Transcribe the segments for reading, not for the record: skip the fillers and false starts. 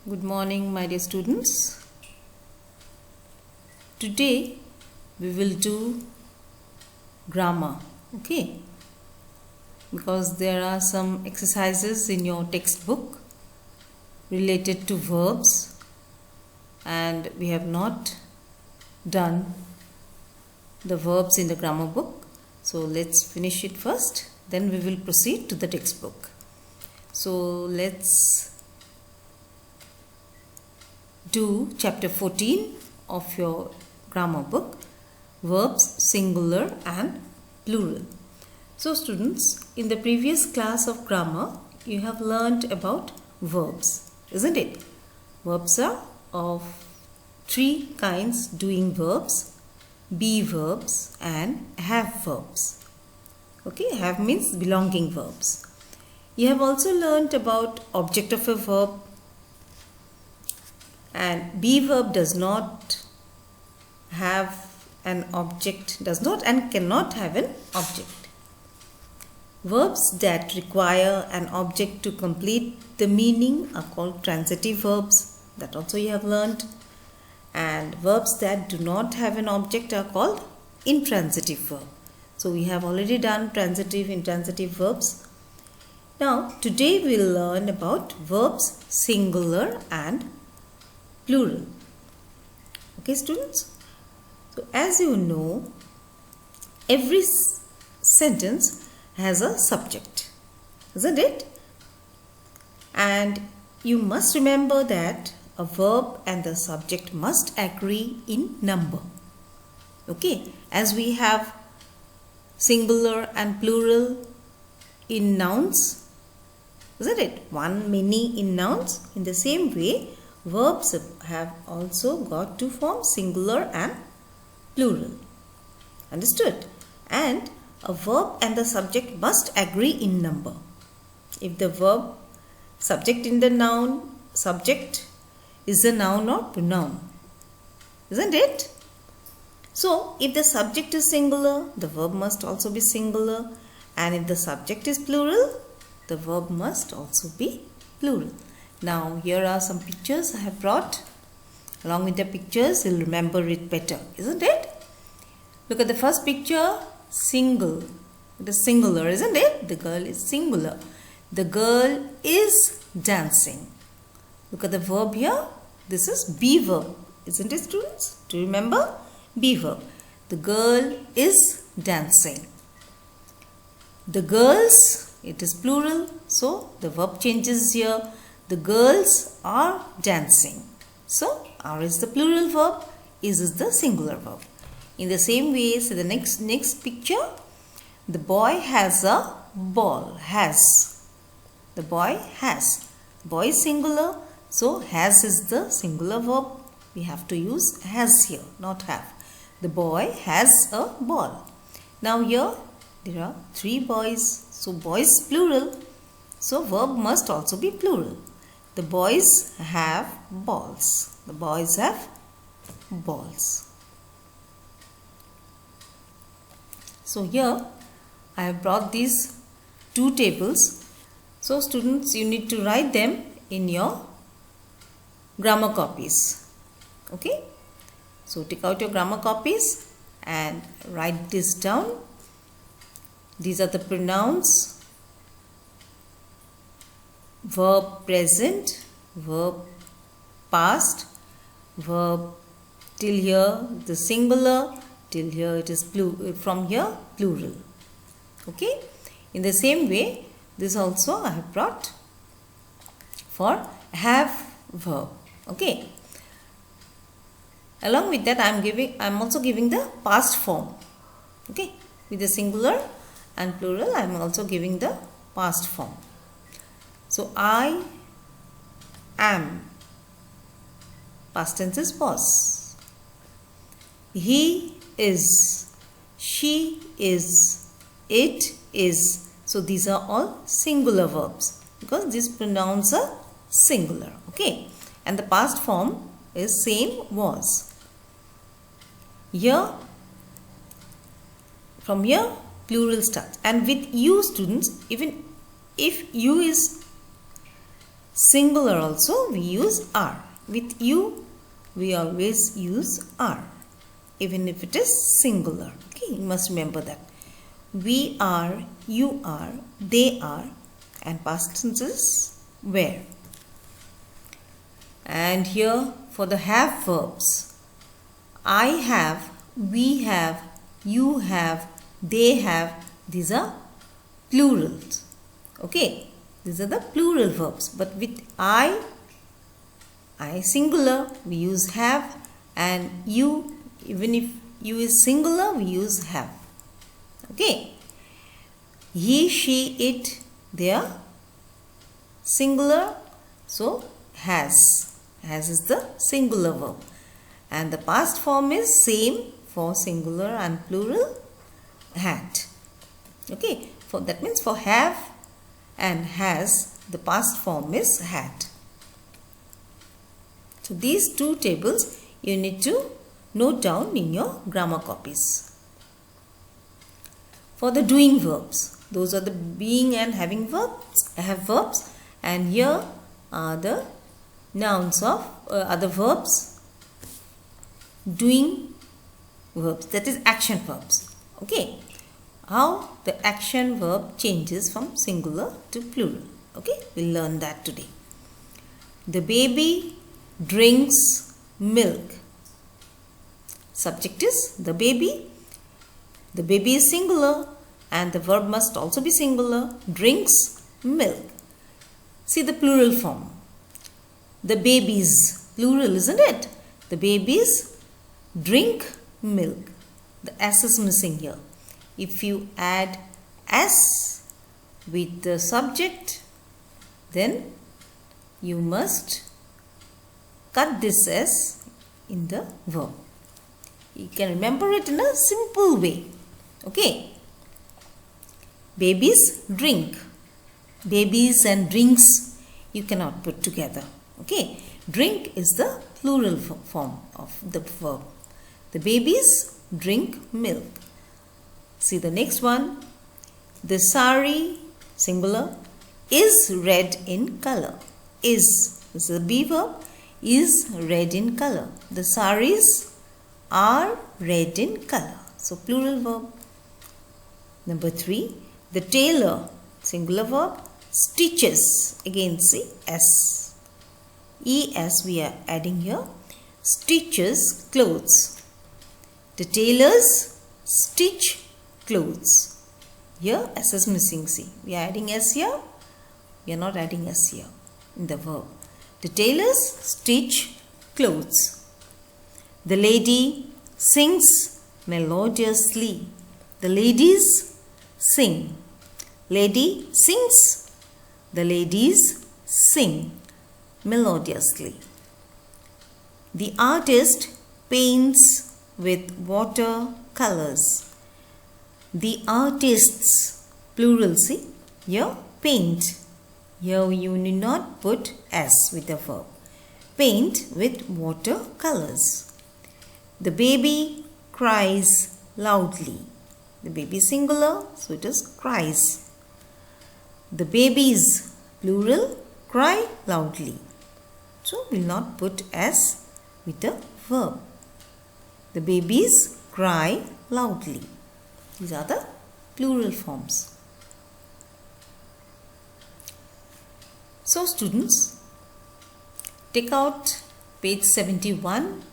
Good morning, my dear students. Today we will do grammar, okay? Because there are some exercises in your textbook related to verbs and we have not done the verbs in the grammar book. So let's finish it first, then we will proceed to the textbook. So let's do chapter 14 of your grammar book, verbs singular and plural. So students, in the previous class of grammar you have learnt about verbs, isn't it? Verbs are of three kinds: doing verbs, be verbs and have verbs. Okay, have means belonging verbs. You have also learnt about object of a verb, and be verb does not have an object, does not and cannot have an object. Verbs that require an object to complete the meaning are called transitive verbs, that also you have learnt, and verbs that do not have an object are called intransitive verb. So we have already done transitive, intransitive verbs. Now today we will learn about verbs singular and plural. Okay students, so as you know, every sentence has a subject, isn't it? And you must remember that a verb and the subject must agree in number. Okay, as we have singular and plural in nouns, isn't it? One, many in nouns. In the same way, verbs have also got to form singular and plural. Understood? And a verb and the subject must agree in number. If the verb, subject in the noun, subject is a noun or pronoun, isn't it? So if the subject is singular, the verb must also be singular, and if the subject is plural, the verb must also be plural. Now here are some pictures I have brought. Along with the pictures, you'll remember it better, isn't it? Look at the first picture, single. It is singular, isn't it? The girl is singular. The girl is dancing. Look at the verb here. This is be verb, isn't it students? Do you remember? Be verb. The girl is dancing. The girls, it is plural, so the verb changes here. The girls are dancing. So, are is the plural verb, is the singular verb. In the same way, so the next picture, the boy has a ball. Has. The boy has. Boy is singular, so has is the singular verb. We have to use has here, not have. The boy has a ball. Now here, there are three boys. So, boys plural. So, verb must also be plural. The boys have balls. The boys have balls. So here I have brought these two tables. So students, you need to write them in your grammar copies. Okay. So take out your grammar copies and write this down. These are the pronouns: verb present, verb past, verb till here the singular, till here it is from here plural. Okay. In the same way, this also I have brought for have verb. Okay. Along with that, I am also giving the past form. Okay. With the singular and plural, I am also giving the past form. So I am, past tense is was. He is, she is, it is. So these are all singular verbs because these pronouns are singular. Okay. And the past form is same, was. Here, from here plural starts. And with you students, even if you is Singular also we use are. With you, we always use are, even if it is singular. Okay, you must remember that. We are, you are, they are, and past tense is were. And here for the have verbs, I have, we have, you have, they have, these are plurals. Okay, these are the plural verbs. But with I singular, we use have, and you, even if you is singular, we use have. Okay, he, she, it, they are singular, so has. Has is the singular verb, and the past form is same for singular and plural, had. Okay, for that means for have and has, the past form is had. So these two tables you need to note down in your grammar copies. For the doing verbs, those are the being and having verbs, have verbs, and here are the nouns of other verbs, doing verbs, that is action verbs. Okay, how the action verb changes from singular to plural. Okay, we'll learn that today. The baby drinks milk. Subject is the baby. The baby is singular and the verb must also be singular. Drinks milk. See the plural form. The babies, plural, isn't it? The babies drink milk. The S is missing here. If you add S with the subject, then you must cut this S in the verb. You can remember it in a simple way. Okay. Babies drink. Babies and drinks you cannot put together. Okay. Drink is the plural form of the verb. The babies drink milk. See the next one. The sari, singular, is red in color. Is a be verb. Is red in color. The saris are red in color. So plural verb. Number 3. The tailor, singular verb, stitches. Again see S. ES we are adding here. Stitches clothes. The tailors stitch clothes. Here S is missing. See, we are adding S here. We are not adding S here in the verb. The tailors stitch clothes. The lady sings melodiously. The ladies sing. Lady sings. The ladies sing melodiously. The artist paints with water colors. The artists, plural, see, here paint. Here you need not put S with the verb. Paint with water colors. The baby cries loudly. The baby is singular, so it is cries. The babies, plural, cry loudly. So we will not put S with the verb. The babies cry loudly. These are the plural forms. So students, take out page 71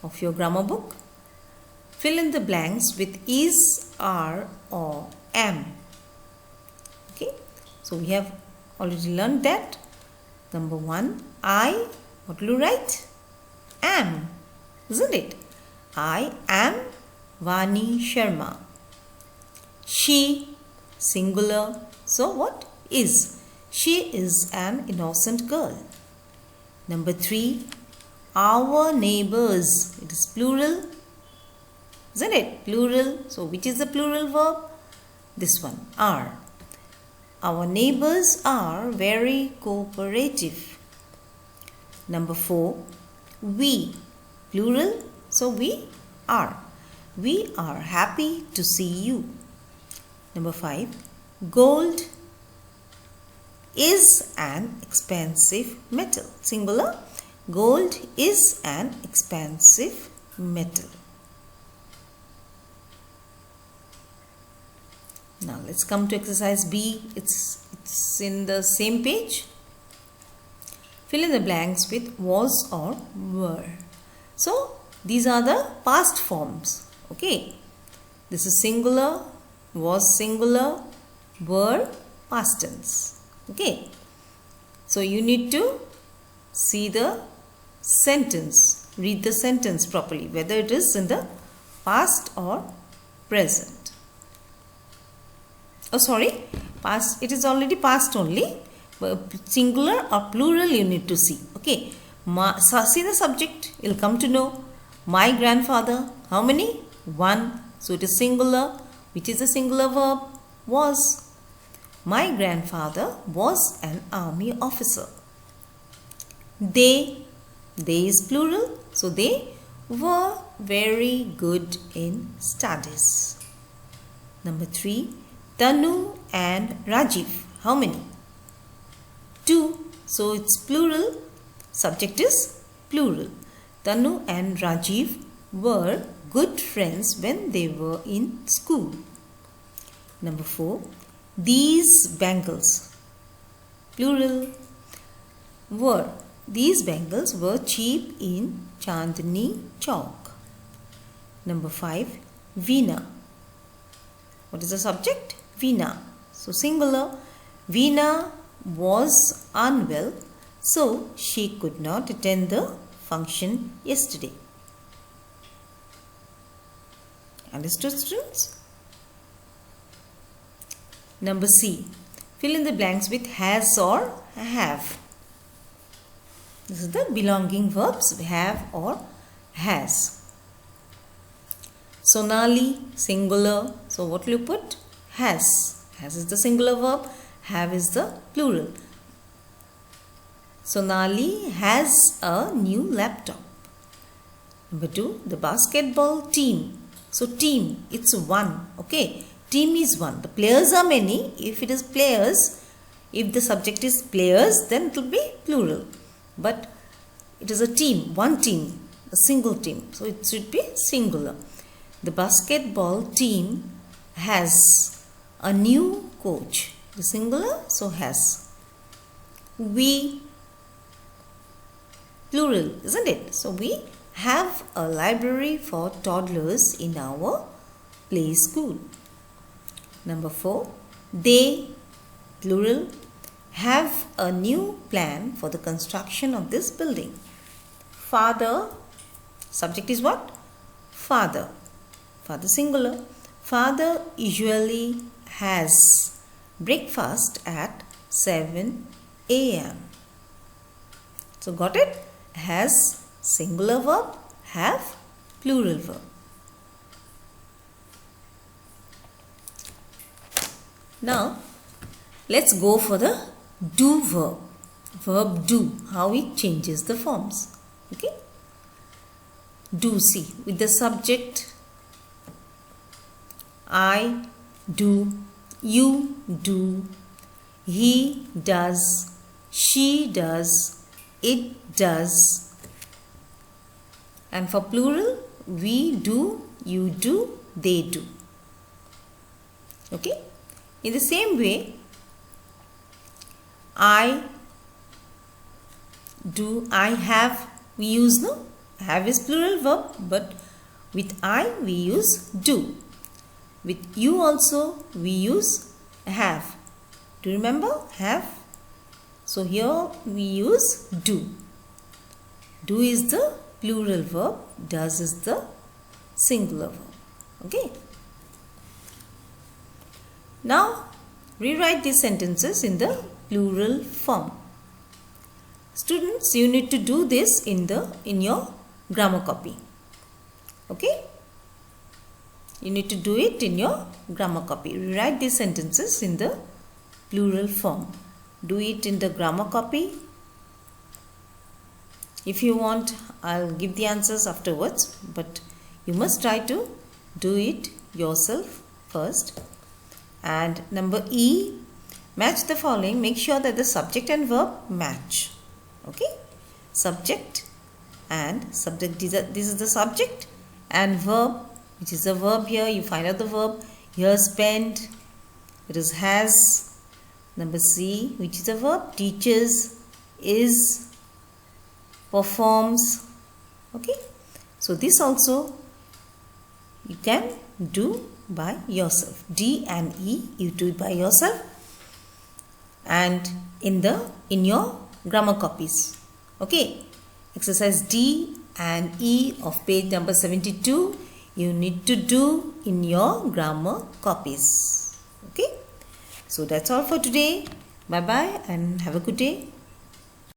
of your grammar book. Fill in the blanks with is, are, or am. Okay, so we have already learned that. Number 1, I, what will you write? Am, isn't it? I am Vani Sharma. She, singular, so what? Is. She is an innocent girl. Number 3, our neighbors. It is plural, isn't it? Plural. So which is the plural verb? This one, are. Our neighbors are very cooperative. Number 4, we. Plural. So we are. We are happy to see you. Number 5, gold is an expensive metal. Singular. Gold is an expensive metal. Now let's come to exercise B. It's in the same page. Fill in the blanks with was or were. So these are the past forms. Okay. This is singular, was singular, were past tense. Okay. So you need to see the sentence, read the sentence properly, whether it is in the past or present. Oh, sorry, past, it is already past only. Singular or plural you need to see. Okay. See the subject, you'll come to know. My grandfather, how many? One. So it is singular. Which is a singular verb? Was. My grandfather was an army officer. They is plural. So they were very good in studies. Number 3. Tanu and Rajiv. How many? 2. So it's plural. Subject is plural. Tanu and Rajiv were good friends when they were in school. Number 4. These bangles. Plural. Were. These bangles were cheap in Chandni Chowk. Number 5. Veena. What is the subject? Veena. So singular. Veena was unwell, so she could not attend the function yesterday. Understood, students? Number C. Fill in the blanks with has or have. This is the belonging verbs, have or has. Sonali, singular. So what will you put? Has. Has is the singular verb. Have is the plural. Sonali has a new laptop. Number 2, the basketball team. So team, it's one. Okay. Team is one. The players are many. If it is players, if the subject is players, then it will be plural. But it is a team, one team, a single team. So it should be singular. The basketball team has a new coach. The singular, so has. We, plural, isn't it? So we have a library for toddlers in our play school. Number 4, they, plural, have a new plan for the construction of this building. Father, subject is what? Father. Father singular. Father usually has breakfast at 7 a.m. So got it? Has singular verb, have plural verb. Now let's go for the do verb. Verb do, how it changes the forms. Okay? Do, see, with the subject I do, you do, he does, she does, it does. And for plural, we do, you do, they do. Okay? In the same way, I do, I have, we use no. Have is plural verb, but with I we use do. With you also we use have. Do you remember? Have. So here we use do. Do is the plural verb, does is the singular verb. Okay. Now rewrite these sentences in the plural form. Students, you need to do this in your grammar copy. Okay? You need to do it in your grammar copy. Rewrite these sentences in the plural form. Do it in the grammar copy. If you want, I'll give the answers afterwards, but you must try to do it yourself first. And number E, Match the following. Make sure that the subject and verb match. Okay. Subject and subject. This is the subject and verb, which is the verb here. You find out the verb. Here spend. It is has. Number C, which is a verb. Teaches, is, performs. Okay. So this also you can do by yourself. D and E, you do it by yourself and in your grammar copies. Okay. Exercise D and E of page number 72 you need to do in your grammar copies. Okay. So that's all for today. Bye bye and have a good day.